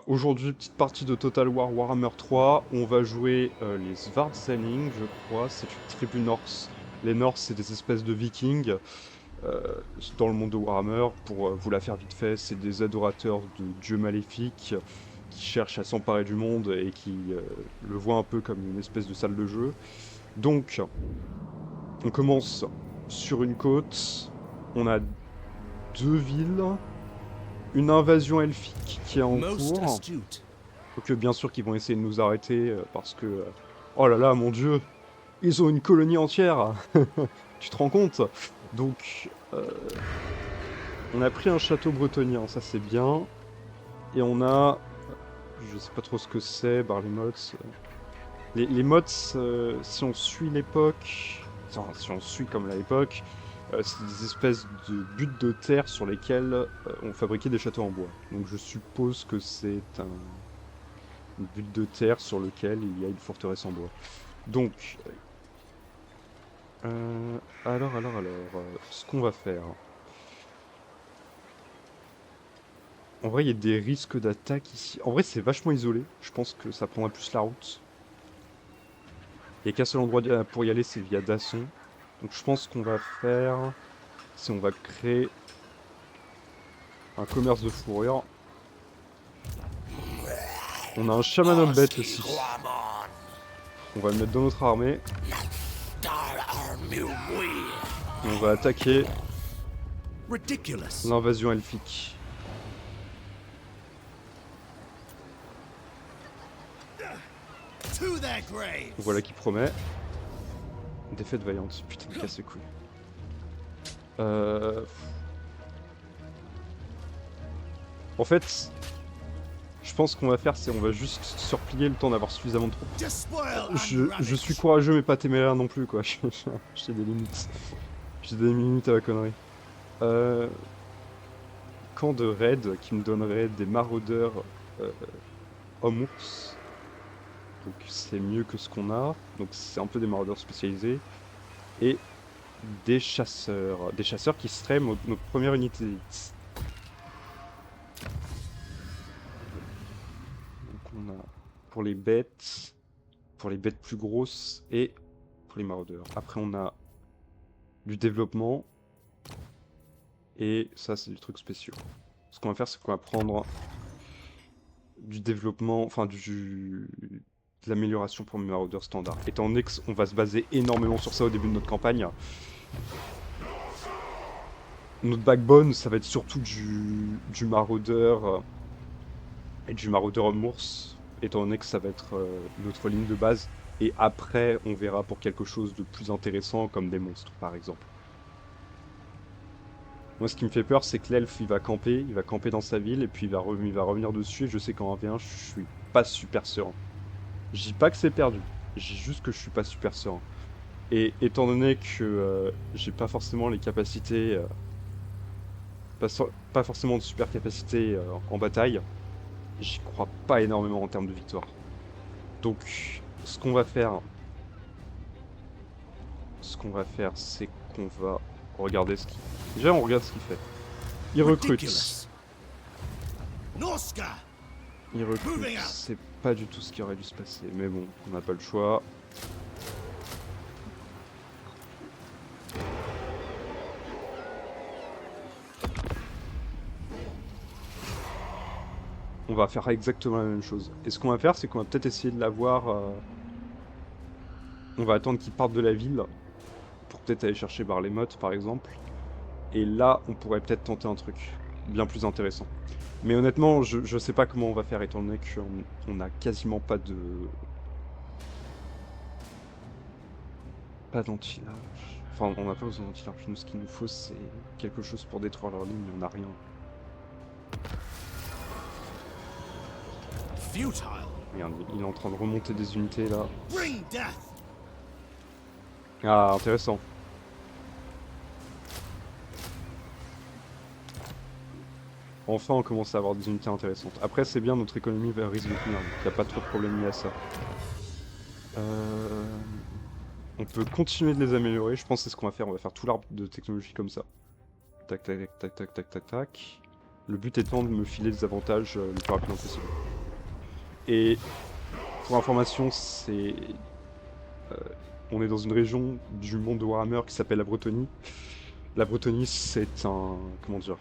Aujourd'hui, petite partie de Total War Warhammer 3. On va jouer les Svartseling, je crois. C'est une tribu Norse. Les Norse, c'est des espèces de vikings euh, dans le monde de Warhammer. Pour vous la faire vite fait, c'est des adorateurs de dieux maléfiques qui cherchent à s'emparer du monde et qui le voient un peu comme une espèce de salle de jeu. Donc, on commence sur une côte. On a deux villes, une invasion elfique qui est en Most cours. astute. Quoique bien sûr qu'ils vont essayer de nous arrêter parce que... oh là là, mon Dieu! Ils ont une colonie entière! Tu te rends compte? Donc, on a pris un château bretonien, ça c'est bien. Et on a... je sais pas trop ce que c'est, les mods. Les mods, si on suit l'époque... Enfin, si on suit comme à l'époque, c'est des espèces de buttes de terre sur lesquelles on fabriquait des châteaux en bois. Donc je suppose que c'est une butte de terre sur lequel il y a une forteresse en bois. Donc, ce qu'on va faire. En vrai, il y a des risques d'attaque ici. En vrai, c'est vachement isolé. Je pense que ça prendra plus la route. Il n'y a qu'un seul endroit pour y aller, c'est via Dasson. Donc, je pense qu'on va faire, c'est on va créer un commerce de fourrure. On a un chaman Umbet aussi. On va le mettre dans notre armée. Et on va attaquer Ridiculous. l'invasion elfique. To their graves. Voilà qui promet. Défaite vaillante. Putain, me casse les couilles. En fait, je pense qu'on va faire, c'est on va juste se replier le temps d'avoir suffisamment de troupes. Just spoil and Je suis ravish. courageux mais pas téméraire non plus, quoi. J'ai des limites. J'ai des limites à la connerie. Euh, Camp de raid qui me donnerait des maraudeurs hommes-ours. Donc c'est mieux que ce qu'on a. Donc c'est un peu des maraudeurs spécialisés. Et des chasseurs. Des chasseurs qui seraient notre première unité d'élite. Donc on a pour les bêtes plus grosses et pour les maraudeurs. Après on a du développement et ça c'est du truc spéciaux. Ce qu'on va faire c'est qu'on va prendre du développement, enfin de l'amélioration pour mes maraudeurs standard. Étant donné qu'on va se baser énormément sur ça au début de notre campagne, notre backbone ça va être surtout du maraudeur et du maraudeur homme-ours, étant donné que ça va être notre ligne de base. Et après, on verra pour quelque chose de plus intéressant, comme des monstres, par exemple. Moi, ce qui me fait peur, c'est que l'elfe, il va camper dans sa ville, et puis il va revenir dessus, et je sais qu'en 1v1, je suis pas super serein. Je dis pas que c'est perdu, je dis juste que je suis pas super serein. Et étant donné que j'ai pas forcément les capacités, pas forcément de super capacités en bataille, j'y crois pas énormément en termes de victoire. Donc, ce qu'on va faire, c'est qu'on va regarder ce qu'il... Déjà, on regarde ce qu'il fait. Il recrute. Ridiculous. Norska. Il recrute. C'est pas du tout ce qui aurait dû se passer. Mais bon, on n'a pas le choix. On va faire exactement la même chose. Et ce qu'on va faire, c'est qu'on va peut-être essayer de l'avoir... On va attendre qu'il parte de la ville. Pour peut-être aller chercher Barleymoth, par exemple. Et là, on pourrait peut-être tenter un truc bien plus intéressant. Mais honnêtement, je sais pas comment on va faire, étant donné qu'on a quasiment pas de... Pas d'anti-large. Enfin, on n'a pas besoin d'anti-large. Nous, ce qu'il nous faut, c'est quelque chose pour détruire leur ligne, mais on n'a rien. Futile. Regarde, il est en train de remonter des unités, là. Bring death. Ah, intéressant. Enfin, on commence à avoir des unités intéressantes. Après, c'est bien, notre économie risque de tenir. Il n'y a pas trop de problème lié à ça. On peut continuer de les améliorer. Je pense que c'est ce qu'on va faire. On va faire tout l'arbre de technologie comme ça. Tac, tac, tac, tac, tac, tac, tac, tac. Le but étant de me filer des avantages le plus rapidement possible. Et pour information, on est dans une région du monde de Warhammer qui s'appelle la Bretonie. La Bretonie, c'est un... comment dire?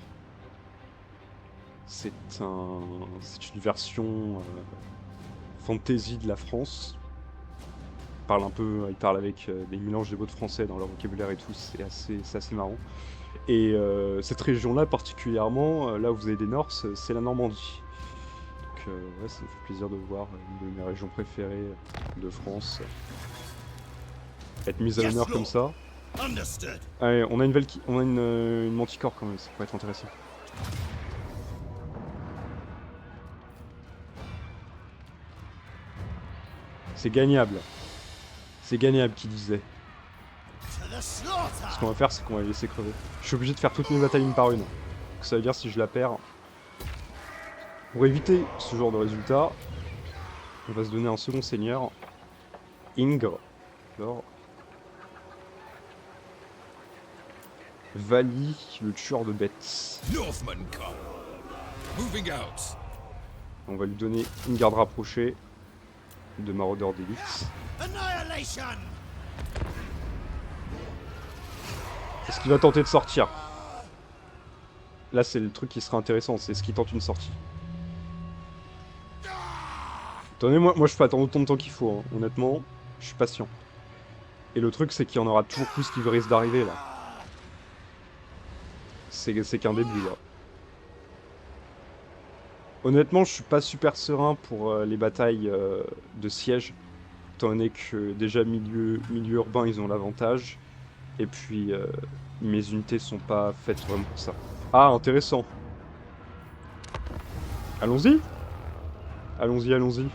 C'est une version fantasy de la France. Ils parlent avec des mélanges de mots de français dans leur vocabulaire et tout, c'est assez marrant. Et cette région-là particulièrement, là où vous avez des Norse, c'est la Normandie. Donc ouais, ça me fait plaisir de voir une de mes régions préférées de France être mise à l'honneur comme ça. Understood. Allez, on a une manticore quand même, ça pourrait être intéressant. C'est gagnable. C'est gagnable, qui disait. To the Ce slaughter. qu'on va faire, c'est qu'on va les laisser crever. Je suis obligé de faire toutes mes batailles une par une. Donc ça veut dire si je la perds. Pour éviter ce genre de résultat, on va se donner un second seigneur. Ingr. Alors. Vali, le tueur de bêtes. Northmen come. Moving out. On va lui donner une garde rapprochée de maraudeur d'élite. Annihilation. Est-ce qu'il va tenter de sortir? Là, c'est le truc qui sera intéressant, c'est ce qu'il tente une sortie. Attendez, moi je peux attendre autant de temps qu'il faut, hein. Honnêtement, je suis patient. Et le truc, c'est qu'il y en aura toujours plus qui risquent d'arriver, là. C'est qu'un début, là. Honnêtement, je suis pas super serein pour les batailles de siège, étant donné que déjà milieu urbain, ils ont l'avantage. Et puis, mes unités sont pas faites vraiment pour ça. Ah, intéressant. Allons-y. Allons-y, allons-y.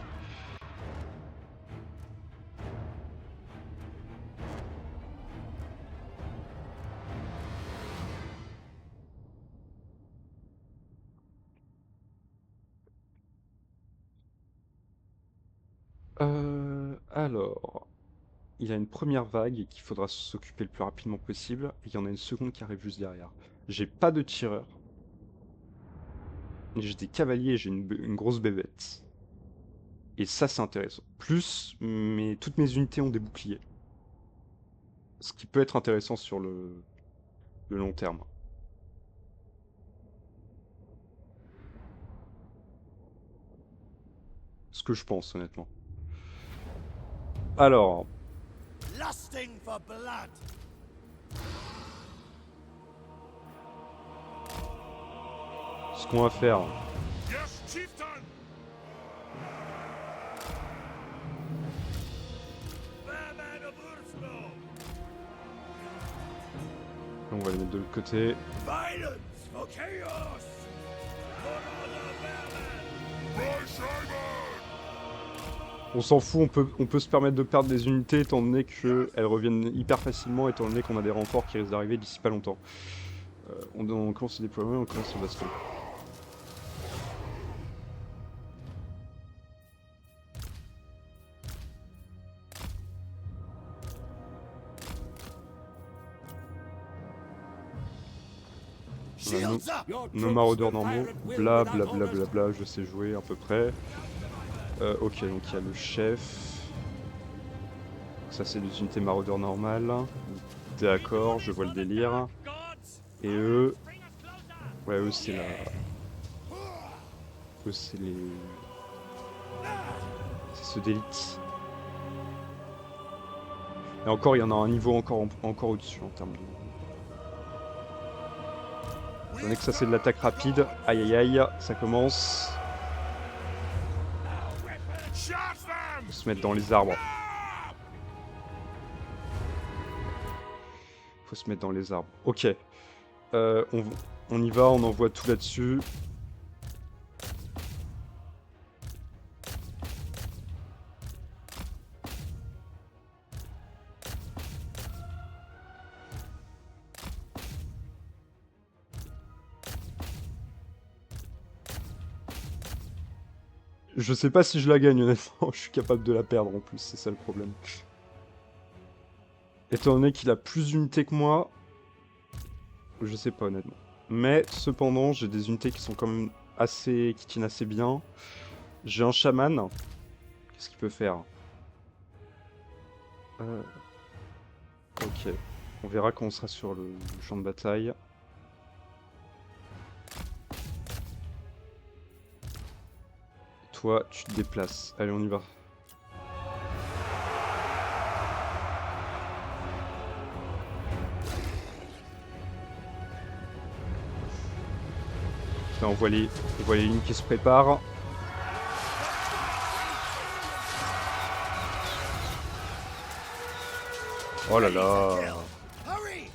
Alors... Il y a une première vague qu'il faudra s'occuper le plus rapidement possible, et il y en a une seconde qui arrive juste derrière. J'ai pas de tireur. J'ai des cavaliers et j'ai une grosse bébête. Et ça, c'est intéressant. Plus, toutes mes unités ont des boucliers. Ce qui peut être intéressant sur le long terme. Ce que je pense, honnêtement. Alors... Lusting for blood. Ce qu'on va faire... Yes, chieftain. Bearman of Urslo. On va les mettre de l'autre côté. Violence for chaos. For the Bearman. On s'en fout, on peut se permettre de perdre des unités étant donné qu'elles reviennent hyper facilement, étant donné qu'on a des renforts qui risquent d'arriver d'ici pas longtemps. On commence le déploiement, on commence le baston. Shields up. Nos maraudeurs normaux, bla bla bla bla bla, je sais jouer à peu près. Ok, donc il y a le chef. Ça c'est des unités maraudeurs normales. D'accord, je vois le délire. Et eux... Ouais, eux c'est la... Eux c'est les... C'est ceux d'élite. Et encore, il y en a un niveau encore au-dessus en termes de... Étant donné que ça c'est de l'attaque rapide, aïe aïe aïe, ça commence. Faut se mettre dans les arbres. Faut se mettre dans les arbres. Ok. On y va, on envoie tout là-dessus. Je sais pas si je la gagne honnêtement, je suis capable de la perdre en plus, c'est ça le problème. Étant donné qu'il a plus d'unités que moi, je sais pas honnêtement. Mais cependant, j'ai des unités qui sont quand même qui tiennent assez bien. J'ai un chaman. Qu'est-ce qu'il peut faire? Ok. On verra quand on sera sur le champ de bataille. Toi, tu te déplaces. Allez, on y va. Là, on voit les lignes qui se préparent. Oh là là. Hurry!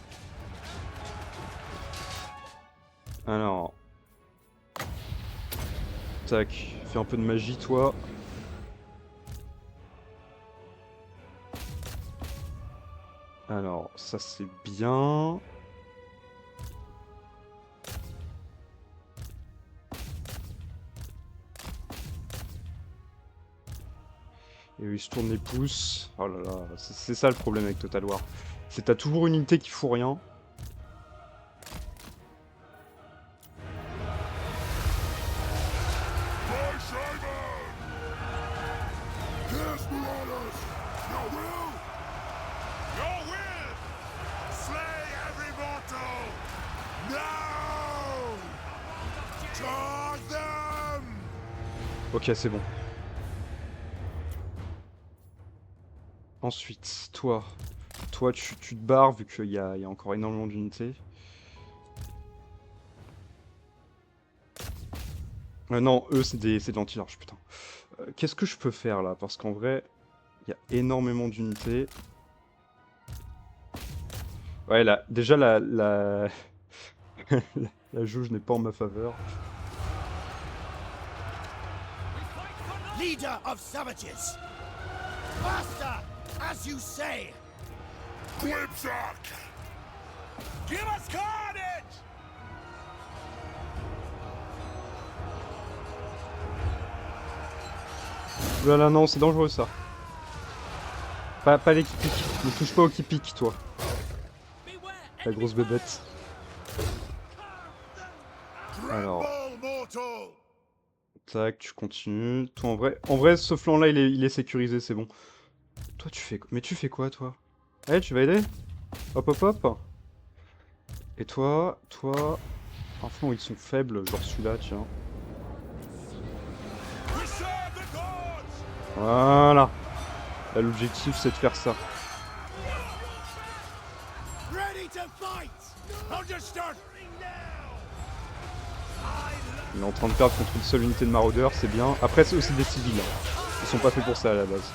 Alors. Tac. Fais un peu de magie, toi. Alors, ça c'est bien. Et eux, ils se tournent les pouces. Oh là là, c'est ça le problème avec Total War. C'est t'as toujours une unité qui fout rien. Your will! Slay every mortal! No! Charge them! Ok, c'est bon. Ensuite, toi. Toi, tu te barres vu qu'il y a encore énormément d'unités. Non, eux, c'est de l'anti-large, putain. Qu'est-ce que je peux faire là? Parce qu'en vrai, il y a énormément d'unités. Ouais, là, déjà, la jauge n'est pas en ma faveur. Leader of savages! Master, as you say! Quipsack! Give us carnage! Là, là, non, c'est dangereux ça. Pas les qui piquent. Ne touche pas aux qui piquent, toi. La grosse bébête. Alors, Mortal! tac, tu continues. Toi, en vrai, ce flanc-là, il est sécurisé, c'est bon. Toi, tu fais... Mais tu fais quoi, toi? Allez, tu vas aider? Hop, hop, hop. Et toi, un flanc où ils sont faibles, genre celui-là, tiens. We serve the gods! Voilà. Là, l'objectif, c'est de faire ça. Ready to fight! Understood! Il est en train de perdre contre une seule unité de maraudeurs, c'est bien. Après, c'est aussi des civils. Hein. Ils sont pas faits pour ça à la base.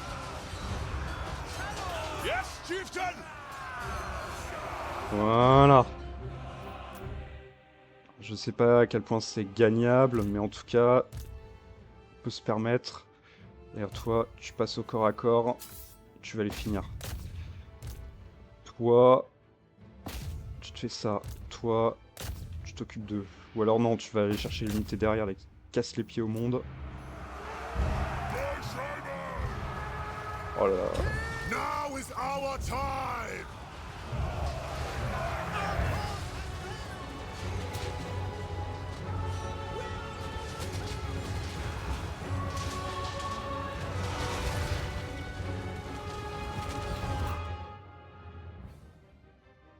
Yes, chieftain! Voilà. Je sais pas à quel point c'est gagnable, mais en tout cas, on peut se permettre. D'ailleurs, toi, tu passes au corps à corps. Tu vas les finir. Toi, tu te fais ça. Toi, tu t'occupes d'eux. Ou alors non, tu vas aller chercher l'unité derrière, là, qui casse les pieds au monde. Oh là là. Now is our time!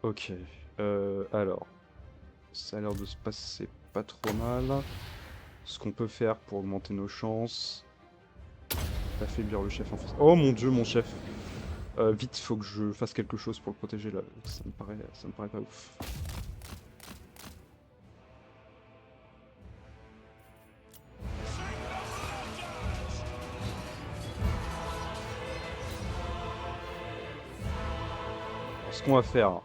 Ok. Alors. Ça a l'air de se passer pas trop mal. Ce qu'on peut faire pour augmenter nos chances. Affaiblir le chef en face. Oh mon dieu, mon chef. Vite, il faut que je fasse quelque chose pour le protéger là. Ça me paraît pas ouf. Alors, ce qu'on va faire.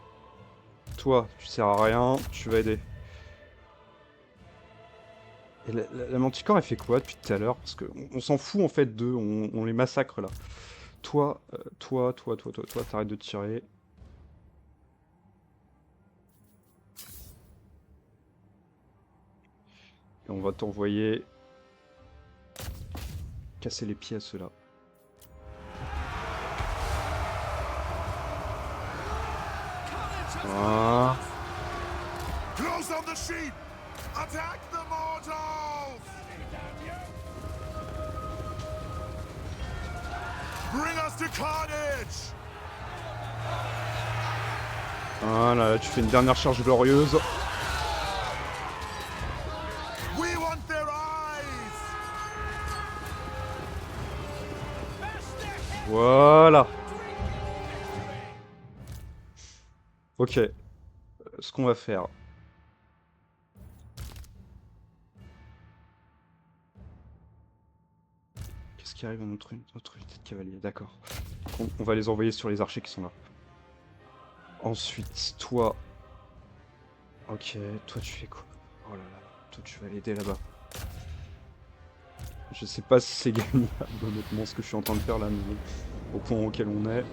Toi, tu sers à rien, tu vas aider. Et la manticore, elle fait quoi depuis tout à l'heure? Parce qu'on s'en fout en fait d'eux, on les massacre là. Toi, t'arrêtes de tirer. Et on va t'envoyer casser les pieds à ceux-là. Voilà. Close on the sheep! Attack the mortals! Bring us to carnage! Voilà, là, tu fais une dernière charge glorieuse. We want their eyes! Voilà. Ok. Ce qu'on va faire. Qu'est-ce qui arrive à notre unité de cavalier? D'accord. On va les envoyer sur les archers qui sont là. Ensuite, toi... Ok, toi tu fais quoi? Oh là là, toi tu vas l'aider là-bas. Je sais pas si c'est gagnable, honnêtement, ce que je suis en train de faire là, mais au point auquel on est.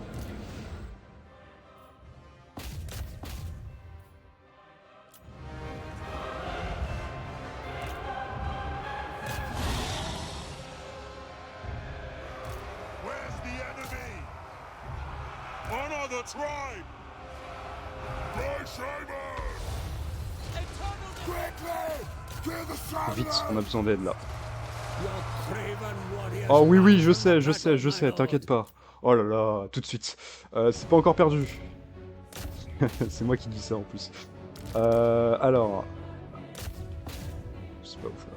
Where's the enemy? Honor the tribe! Freischreiber! Quickly! Kill the Vite, on traveler! a besoin d'aide là. Oh oui, oui, je sais, t'inquiète pas. Oh là là, tout de suite. C'est pas encore perdu. C'est moi qui dis ça en plus. Alors... C'est pas ouf là.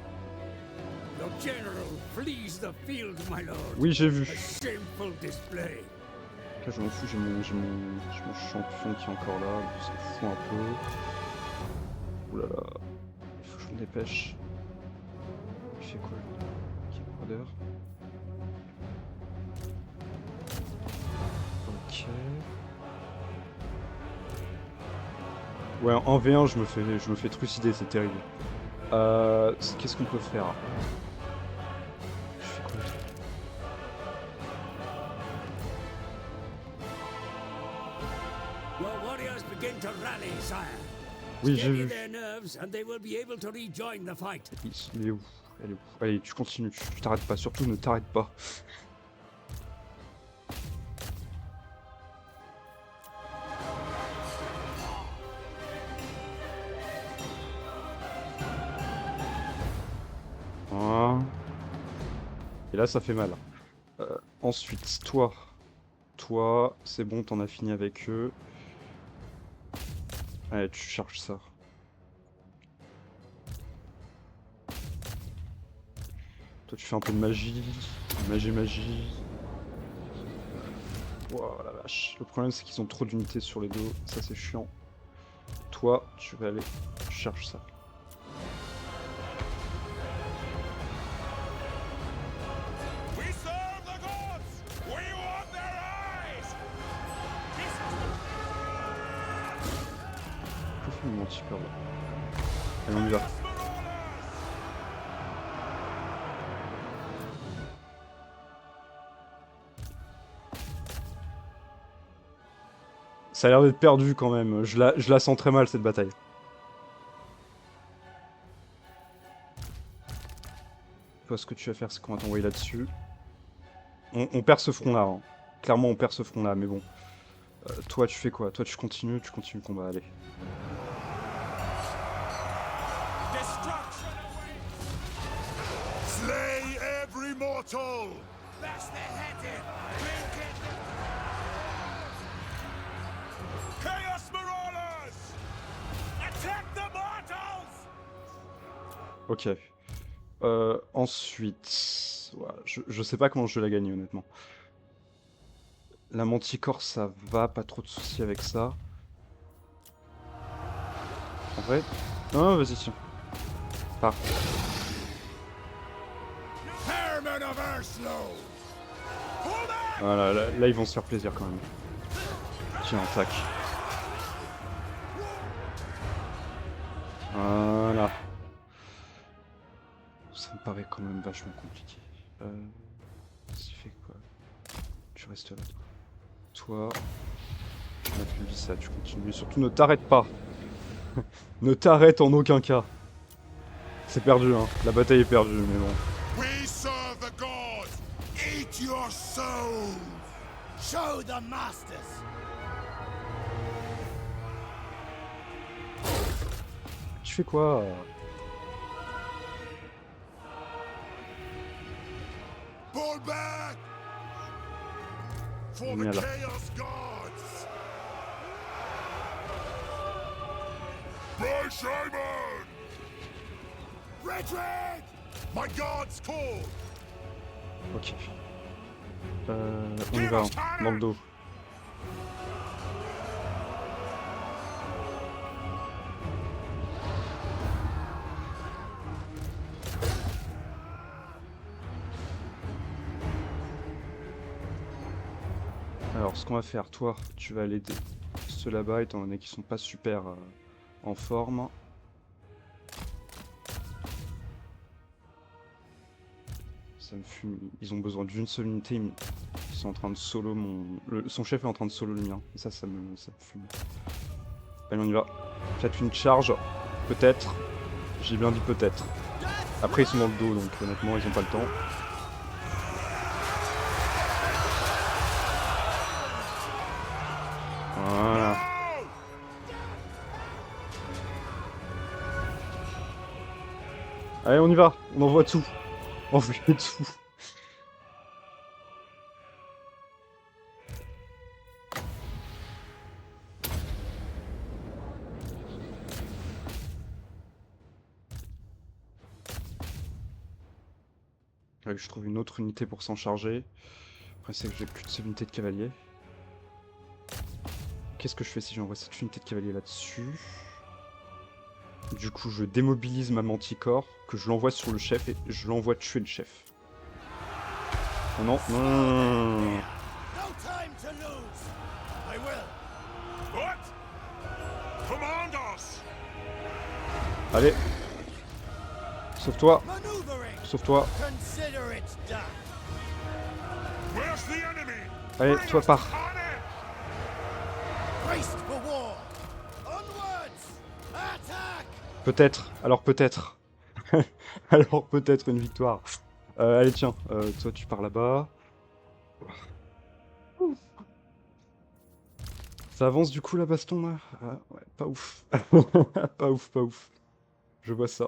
The general flees the field, my lord. Oui, j'ai vu. A shameful display. Là, je m'en fous, j'ai mon champion qui est encore là, on s'en fout un peu. Ouh là là, il faut que je me dépêche. Il fait quoi lui? Qui est brodeur? Ok. Ouais, en V1, je me fais trucider, c'est terrible. Qu'est-ce qu'on peut faire? Je fais quoi? Your warriors begin to rally, sire. Oui, j'ai Steady vu. their nerves and they will be able to rejoin the fight. Il est où? Elle est où? Allez, tu continues, tu t'arrêtes pas, surtout ne t'arrête pas. Voilà. Et là, ça fait mal. Ensuite, toi. Toi, c'est bon, t'en as fini avec eux. Allez, tu charges ça. Toi, tu fais un peu de magie. Magie. Wow, la vache. Le problème, c'est qu'ils ont trop d'unités sur les dos. Ça, c'est chiant. Toi, tu vas aller... Tu charges ça. We serve the gods! We want their eyes! Que fait mon anti-peur là? Allez, on y va. Ça a l'air d'être perdu quand même. Je la sens très mal cette bataille. Toi, ce que tu vas faire, c'est qu'on va t'envoyer là-dessus. On perd ce front-là. Hein. Clairement, on perd ce front-là, mais bon. Toi, tu fais quoi? Toi, tu continues le combat, allez. Destruction! Slay every mortal! Bash their heads in! Drink it! Chaos Marauders! Attack the mortals! Ok. Ensuite... Voilà, je sais pas comment je vais la gagner, honnêtement. La manticore, ça va, pas trop de soucis avec ça. En vrai... Non, vas-y, tiens. Pars. Harriman of Urslow! Pull back! Voilà, là, ils vont se faire plaisir quand même. Tiens, tac. Voilà. Ça me paraît quand même vachement compliqué. Tu fais quoi? Tu restes là. Toi, tu m'as plus dit ça, tu continues. Surtout ne t'arrête pas. Ne t'arrête en aucun cas. C'est perdu, hein. La bataille est perdue, mais bon. We serve the gods! Eat your souls! Show the masters! Tu fais quoi? Pull back! For the Génial. Chaos Gods! By Shaman! Retreat! My gods call! Ok. On y va, hein, dans le dos. Alors, ce qu'on va faire, toi, tu vas aller aider ceux là-bas, étant donné qu'ils sont pas super en forme. Ça me fume. Ils ont besoin d'une seule unité. Ils sont en train de solo son chef est en train de solo le mien. Et ça me fume. Allez, on y va. Faites une charge. Peut-être. J'ai bien dit peut-être. Après, ils sont dans le dos, donc honnêtement, ils ont pas le temps. Voilà. Allez, on y va. On envoie tout. On fait tout. Ouais, je trouve une autre unité pour s'en charger. Après, c'est que j'ai plus de cette unité de cavalier. Qu'est-ce que je fais si j'envoie cette unité de cavalier là-dessus? Du coup, je démobilise ma manticore, que je l'envoie sur le chef et je l'envoie tuer le chef. Oh non, non, non, non, non. No time to lose. I will. What? Command us! Allez. Sauve-toi, Maneuvering. sauve-toi. Consider it done. Where's the enemy? Allez, Bring toi us pars. on it! Braced for war. Onwards. Attack. Peut-être, alors peut-être. Alors peut-être une victoire. Allez, tiens, toi tu pars là-bas. Ça avance du coup la baston là? Ah, ouais, pas ouf. Pas ouf, pas ouf. Je vois ça.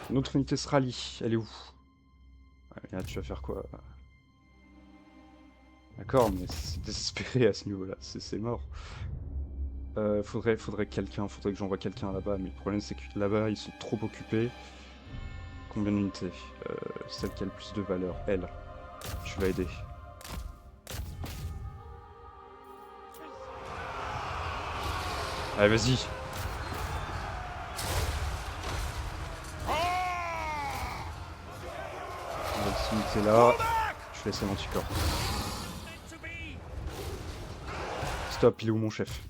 Notre unité se rallie. Elle est où? Là, tu vas faire quoi? D'accord, mais c'est désespéré à ce niveau-là. C'est mort. Faudrait quelqu'un. Faudrait que j'envoie quelqu'un là-bas. Mais le problème, c'est que là-bas, ils sont trop occupés. Combien d'unités? Celle qui a le plus de valeur. Elle. Tu vas aider. Allez, vas-y. On va cette unité là. Je laisse un anticorps. Stop, il est où mon chef?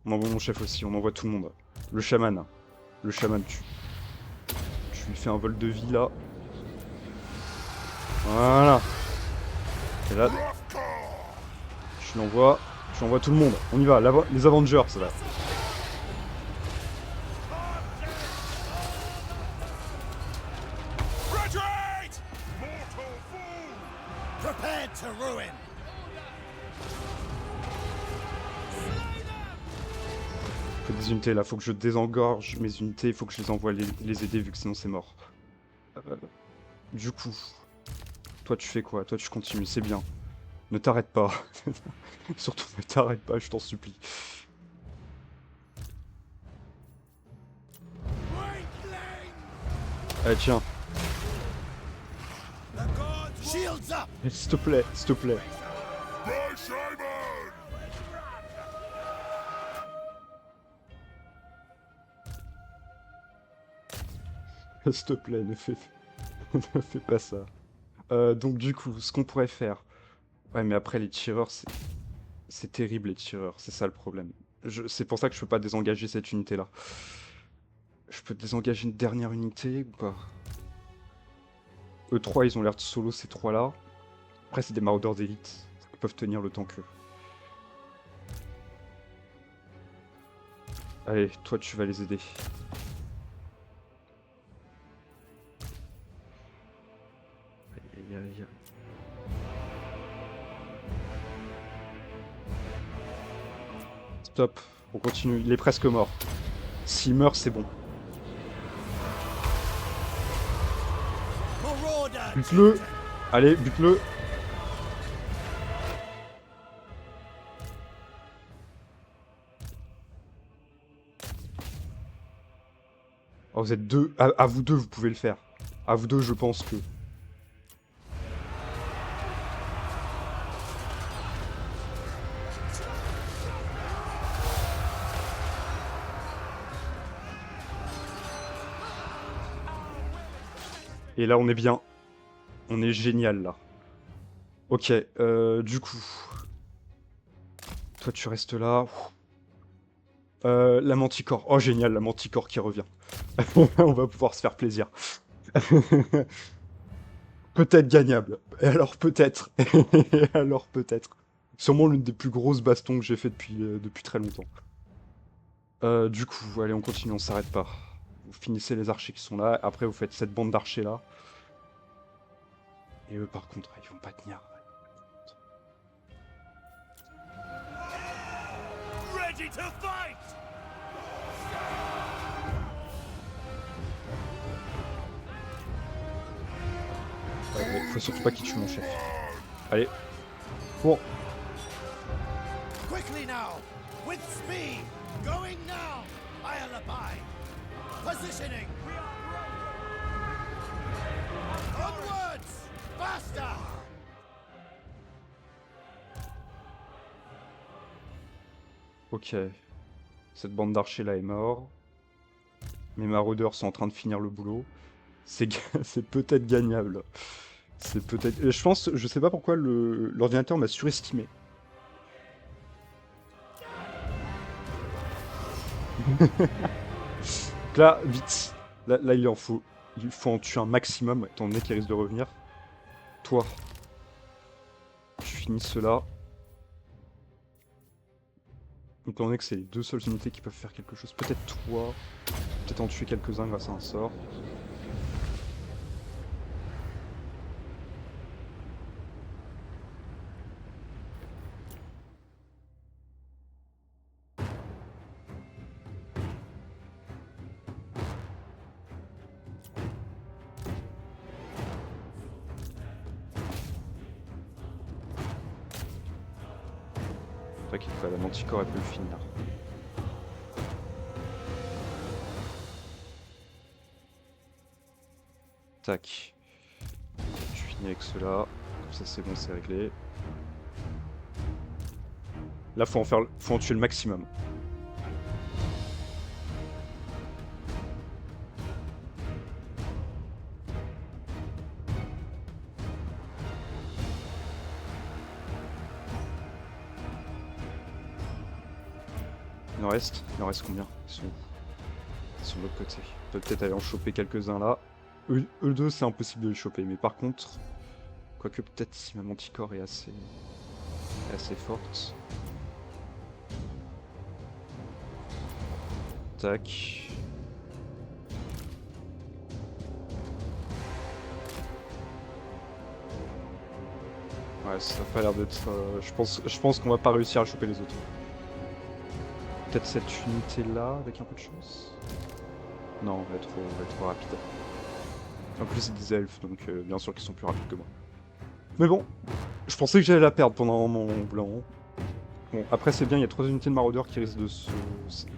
On envoie mon chef aussi, on envoie tout le monde. Le chaman. Le chaman, tu lui fais un vol de vie là. Voilà. Et là, je l'envoie tout le monde. On y va, les Avengers là. Retreat! Mortal fool! Prepared to ruin. Faut des unités là, faut que je désengorge mes unités, faut que je les envoie les aider vu que sinon c'est mort. Du coup, toi tu fais quoi? Toi tu continues, c'est bien. Ne t'arrête pas. Surtout ne t'arrête pas, je t'en supplie. Allez tiens, The gods. Shields up. s'il te plaît, s'il te plaît. By Shaman! S'il te plaît, ne fais pas ça. Donc du coup, ce qu'on pourrait faire... Ouais, mais après les tireurs, c'est terrible les tireurs, c'est ça le problème. C'est pour ça que je peux pas désengager cette unité-là. Je peux désengager une dernière unité ou pas? E3, ils ont l'air de solo ces trois-là. Après, c'est des maraudeurs d'élite. Ils peuvent tenir le temps que... Allez, toi tu vas les aider. Aïe, aïe, aïe. Stop, on continue, il est presque mort. S'il meurt, c'est bon. Bute-le. Allez, bute-le. Oh, vous êtes deux. À vous deux, vous pouvez le faire. À vous deux, je pense que... Et là, on est bien. On est génial, là. Ok, du coup... Toi, tu restes là. La manticore. Oh, génial, la manticore qui revient. On va pouvoir se faire plaisir. Peut-être gagnable. Et alors peut-être. Et alors peut-être. Sûrement l'une des plus grosses bastons que j'ai fait depuis très longtemps. Du coup, allez, on continue, on s'arrête pas. Vous finissez les archers qui sont là, après vous faites cette bande d'archers là. Et eux par contre, ils vont pas tenir. Ready to fight! Ouais, mais faut surtout pas qu'ils tuent mon chef. Allez. Bon. Quickly now! With speed! Going now! I'll abide! Positioning! Onwards! Faster! Ok. Cette bande d'archers là est morte. Mes maraudeurs sont en train de finir le boulot. C'est c'est peut-être gagnable. C'est peut-être... Je pense... Je sais pas pourquoi l'ordinateur m'a surestimé. Donc là, vite. Là, il en faut... Il faut en tuer un maximum, étant donné qu'il risque de revenir. Toi. Tu finis cela. Étant donné que c'est les deux seules unités qui peuvent faire quelque chose. Peut-être toi. Peut-être en tuer quelques-uns grâce à un sort. T'inquiète pas, la manticore elle peut le finir. Tac. Tu finis avec cela. Comme ça c'est bon, c'est réglé. Là faut en tuer le maximum. Il en reste combien? Ils sont où? Ils sont de l'autre côté. On peut peut-être aller en choper quelques-uns là. Eux deux, c'est impossible de les choper. Mais par contre, quoique peut-être si ma manticore est assez forte. Tac. Ouais, ça a pas l'air d'être... je pense qu'on va pas réussir à choper les autres. Peut-être cette unité-là, avec un peu de chance? Non, elle va être trop rapide. En plus, c'est des elfes, donc bien sûr qu'ils sont plus rapides que moi. Mais bon, je pensais que j'allais la perdre pendant un moment blanc. Bon, après c'est bien, il y a 3 unités de maraudeurs qui risquent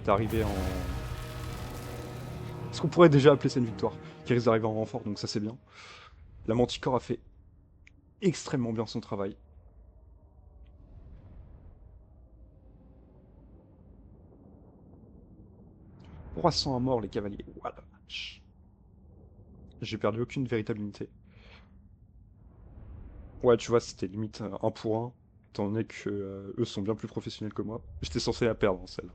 d'arriver en... Ce qu'on pourrait déjà appeler ça une victoire, qui risque d'arriver en renfort, donc ça c'est bien. La manticore a fait extrêmement bien son travail. « 300 à mort les cavaliers, what the match. J'ai perdu aucune véritable unité. Ouais, tu vois, c'était limite 1 pour 1, étant donné que eux sont bien plus professionnels que moi. J'étais censé la perdre, celle-là.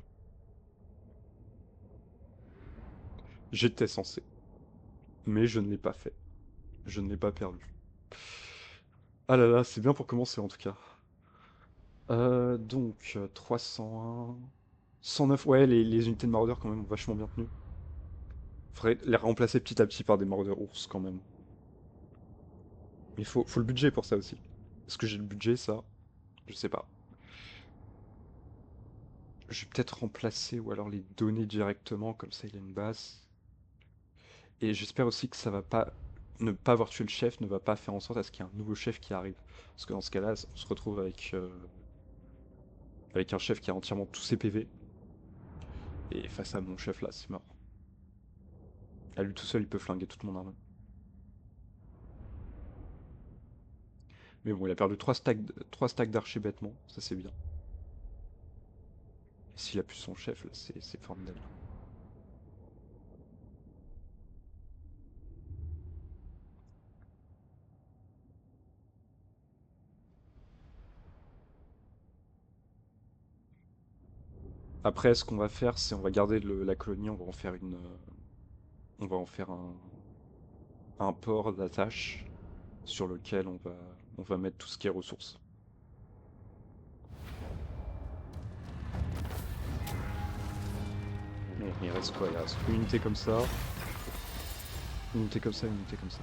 J'étais censé. Mais je ne l'ai pas fait. Je ne l'ai pas perdu. Ah là là, c'est bien pour commencer en tout cas. Donc, 301... 109, ouais, les unités de maraudeurs quand même ont vachement bien tenu. Faudrait les remplacer petit à petit par des maraudeurs ours quand même. Mais faut le budget pour ça aussi. Est-ce que j'ai le budget, ça? Je sais pas. Je vais peut-être remplacer ou alors les donner directement, comme ça il a une base. Et j'espère aussi que ça va pas ne pas avoir tué le chef ne va pas faire en sorte à ce qu'il y ait un nouveau chef qui arrive. Parce que dans ce cas-là, on se retrouve avec un chef qui a entièrement tous ses PV. Et face à mon chef là, c'est mort. À lui tout seul, il peut flinguer toute mon armée. Mais bon, il a perdu 3 stacks d'archers bêtement, ça c'est bien. S'il a plus son chef, là, c'est formidable. Après, ce qu'on va faire, c'est on va garder la colonie, on va en faire on va en faire un port d'attache sur lequel on va mettre tout ce qui est ressources. Bon, il reste quoi? Il reste une unité comme ça, une unité comme ça, une unité comme ça.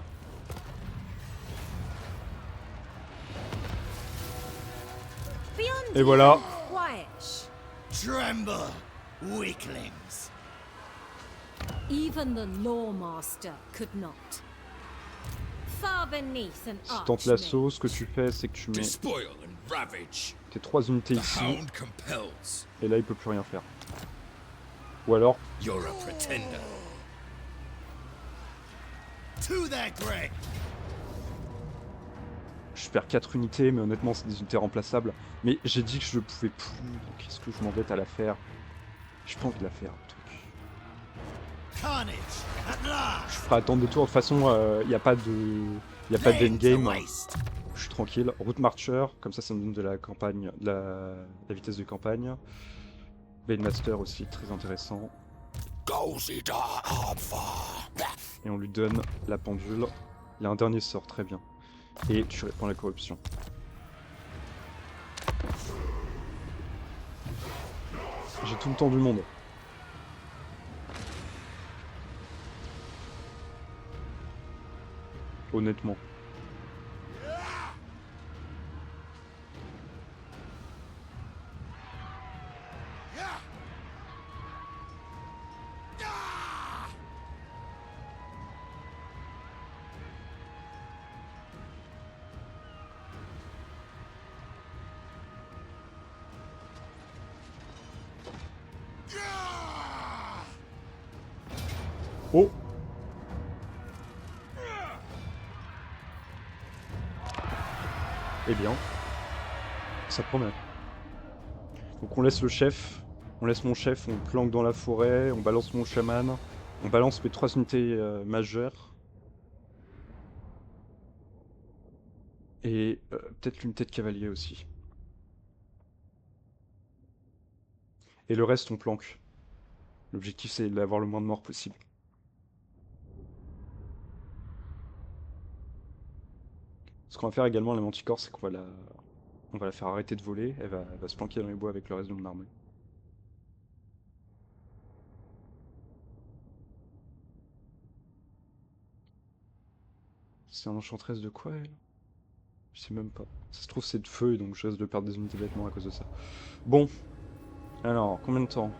Beyond Et voilà. quiet. Tremble, weaklings. Even the Lawmaster could not. Far beneath an Si tu tentes l'assaut, ce que archmage. tu fais, c'est que tu mets Despoil and ravage. tes 3 unités The ici, hound compels. et là il peut plus rien faire. Ou alors, You're a pretender. To their grave. je perds 4 unités, mais honnêtement c'est des unités remplaçables. Mais j'ai dit que je pouvais plus, donc est-ce que je m'embête à la faire? J'ai pas envie de la faire, le truc. Carnage at Je last. ferai attendre des tours, de toute façon il n'y a pas Laid to d'endgame. waste. Je suis tranquille. Route Marcher, comme ça me donne de la campagne, de la vitesse de campagne. Banemaster aussi, très intéressant. Et on lui donne la pendule. Il a un dernier sort, très bien. Et tu répands la corruption. J'ai tout le temps du monde. Honnêtement. Oh! Eh bien, ça promet. Donc on laisse le chef, on laisse mon chef, on planque dans la forêt, on balance mon chaman, on balance mes 3 unités majeures. Et peut-être l'unité de cavalier aussi. Et le reste on planque. L'objectif c'est d'avoir le moins de morts possible. Ce qu'on va faire également à la Manticore, c'est qu'on va la faire arrêter de voler, elle va se planquer dans les bois avec le reste de mon armée. C'est un enchantresse de quoi elle? Je sais même pas. Ça se trouve c'est de feu et donc je risque de perdre des unités bêtement à cause de ça. Bon. Alors, combien de temps?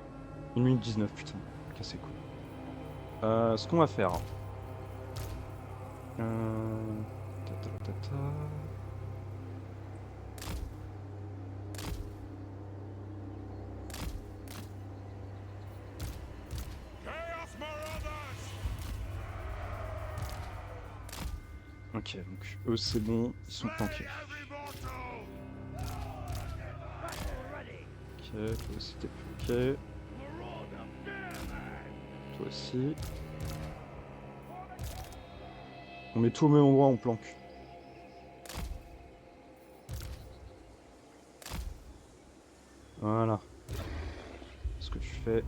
1 minute 19, putain. Cassez quoi. Ce qu'on va faire. Ta, ta, ta, ta. Chaos Marauders! Ok, donc eux c'est bon, ils sont planqués. Every mortal! Ok, toi aussi t'es planqué. Toi aussi. On met tout au même endroit, on planque. Voilà. Ce que tu fais,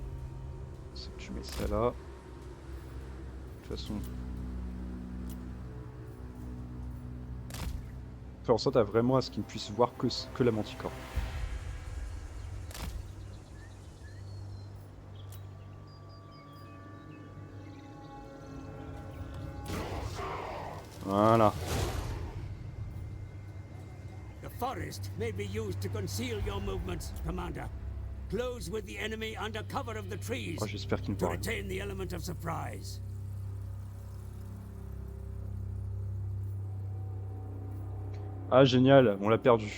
c'est que tu mets ça là. De toute façon. Faire en sorte à vraiment à ce qu'ils ne puissent voir que la Manticore. Voilà. The forest may be used to conceal your movements, Commander. Close with the enemy under cover of the trees Oh, j'espère qu'ils ne to voient rien. retain the element of surprise. Ah génial, on l'a perdu.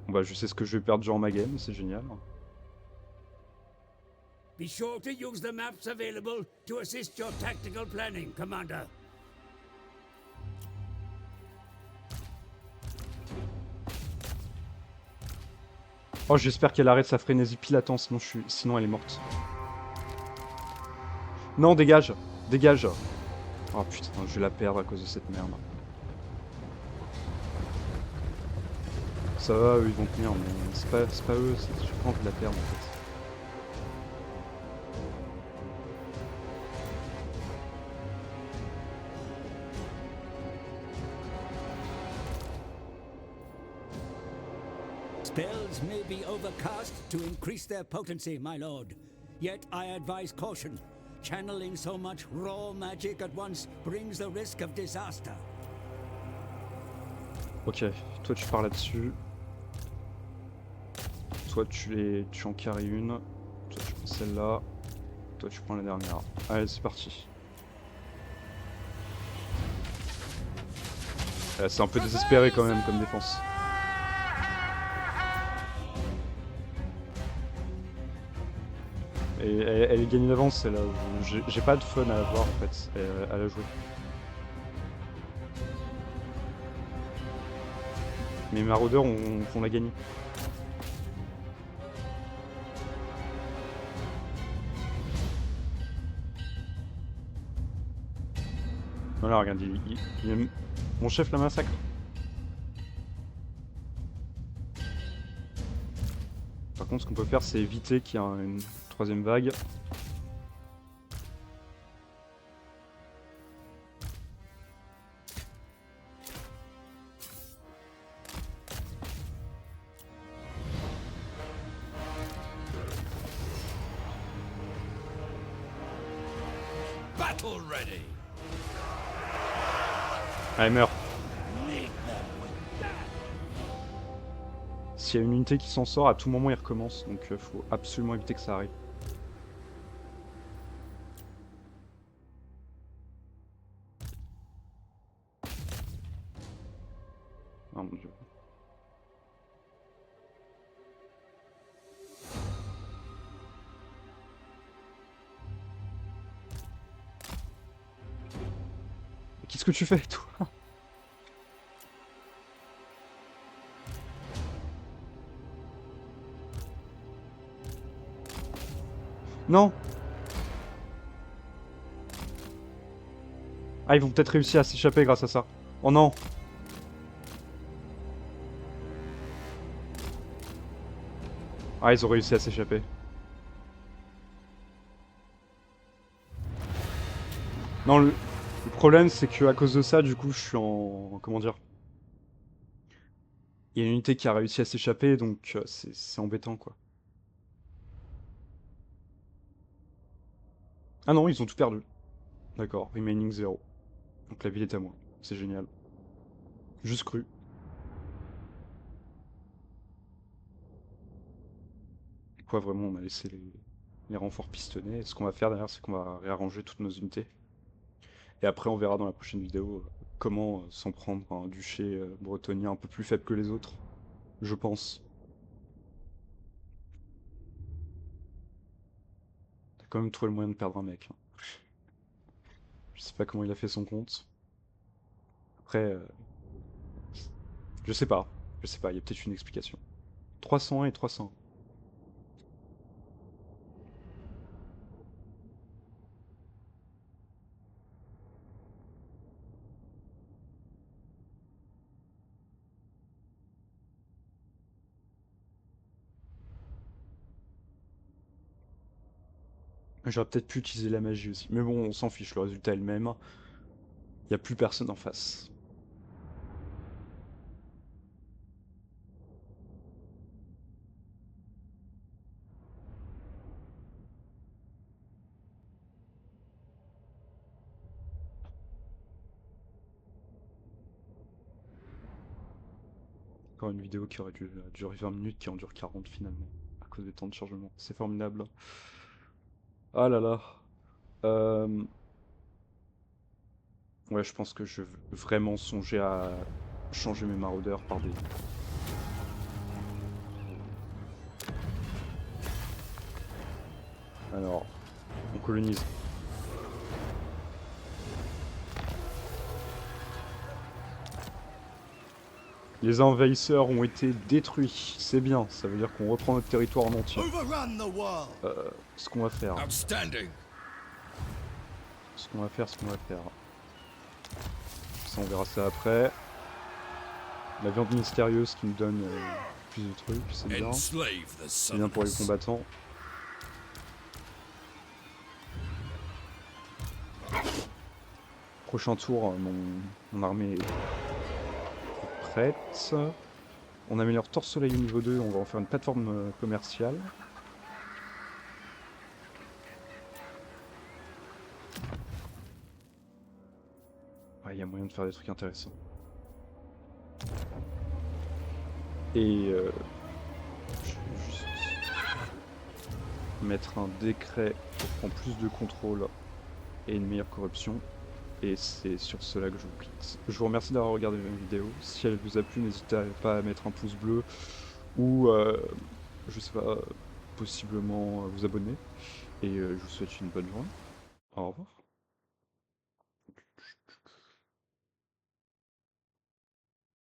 Bon, bah je sais ce que je vais perdre durant ma game, c'est génial. Be sure to use the maps available to assist your tactical planning, Commander. Oh j'espère qu'elle arrête sa frénésie pile à temps, sinon elle est morte. Non, dégage! Dégage! Oh putain, je vais la perdre à cause de cette merde. Ça va, eux ils vont tenir, mais c'est pas eux, j'ai pas envie de la perdre en fait. Spells may be overcast to increase their potency, my lord. Yet I advise caution. Channeling so much raw magic at once brings the risk of disaster. Ok, toi tu pars là-dessus. Toi tu en carries une. Toi tu prends celle-là. Toi tu prends la dernière. Allez, c'est parti. C'est un peu désespéré quand même comme défense. Et elle est gagnée d'avance celle-là. J'ai pas de fun à la voir en fait, à la jouer. Mais Maraudeurs, on l'a gagné. Voilà, regarde, mon chef la massacre. Par contre, ce qu'on peut faire, c'est éviter qu'il y ait une troisième vague. Battle ready. Allez, meurs. Meet them with that. S'il y a une unité qui s'en sort, à tout moment il recommence, donc faut absolument éviter que ça arrive. Oh mon dieu. Qu'est-ce que tu fais, toi? Non! Ah, ils vont peut-être réussir à s'échapper grâce à ça. Oh non! Ah, ils ont réussi à s'échapper. Non, le problème, c'est que à cause de ça, du coup, je suis en... Comment dire? Il y a une unité qui a réussi à s'échapper, donc c'est embêtant, quoi. Ah non, ils ont tout perdu. D'accord, remaining 0. Donc la ville est à moi. C'est génial. Juste cru. Quoi, vraiment, on a laissé les renforts pistonnés. Et ce qu'on va faire derrière, c'est qu'on va réarranger toutes nos unités. Et après, on verra dans la prochaine vidéo comment s'en prendre à un duché bretonien un peu plus faible que les autres. Je pense. T'as quand même trouvé le moyen de perdre un mec, hein. Je sais pas comment il a fait son compte. Après, je sais pas. Je sais pas, il y a peut-être une explication. 301 et 300. J'aurais peut-être pu utiliser la magie aussi. Mais bon, on s'en fiche, le résultat est le même. Il n'y a plus personne en face. Encore une vidéo qui aurait dû durer 20 minutes, qui en dure 40 finalement, à cause des temps de chargement. C'est formidable. Ah là là. Ouais, je pense que je veux vraiment songer à changer mes maraudeurs par des... Alors, on colonise. Les envahisseurs ont été détruits, c'est bien, ça veut dire qu'on reprend notre territoire en entier. Overrun the world. Ce qu'on va faire, Outstanding. ce qu'on va faire. Ça, on verra ça après. La viande mystérieuse qui nous donne plus de trucs, c'est bien. Enslave the C'est bien pour les Southerners. combattants. Prochain tour, mon armée est prête. On améliore Torse-Soleil au niveau 2, on va en faire une plateforme commerciale. Il y a moyen de faire des trucs intéressants. Et je vais juste mettre un décret pour prendre plus de contrôle et une meilleure corruption. Et c'est sur cela que je vous quitte. Je vous remercie d'avoir regardé ma vidéo. Si elle vous a plu, n'hésitez pas à mettre un pouce bleu ou, je sais pas, possiblement vous abonner. Et je vous souhaite une bonne journée. Au revoir.